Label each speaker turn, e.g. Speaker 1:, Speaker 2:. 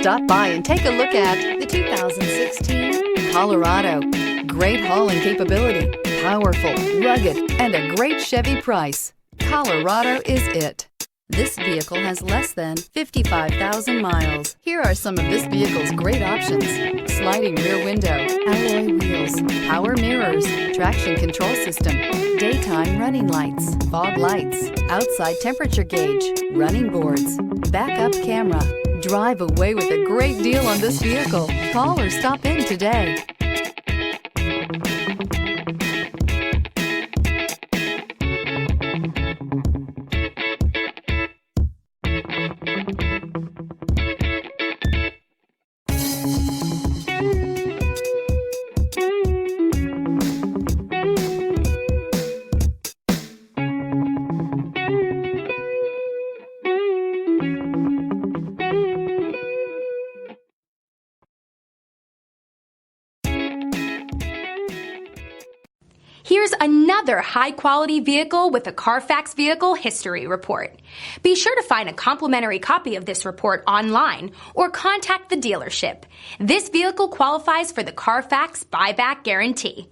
Speaker 1: Stop by and take a look at the 2016 Colorado. Great hauling capability, powerful, rugged, and a great Chevy price. Colorado is it. This vehicle has less than 55,000 miles. Here are some of this vehicle's great options: sliding rear window, alloy wheels, power mirrors, traction control system, daytime running lights, fog lights, outside temperature gauge, running boards, backup camera. Drive away with a great deal on this vehicle. Call or stop in today.
Speaker 2: Here's another high-quality vehicle with a Carfax Vehicle History Report. Be sure to find a complimentary copy of this report online or contact the dealership. This vehicle qualifies for the Carfax Buyback Guarantee.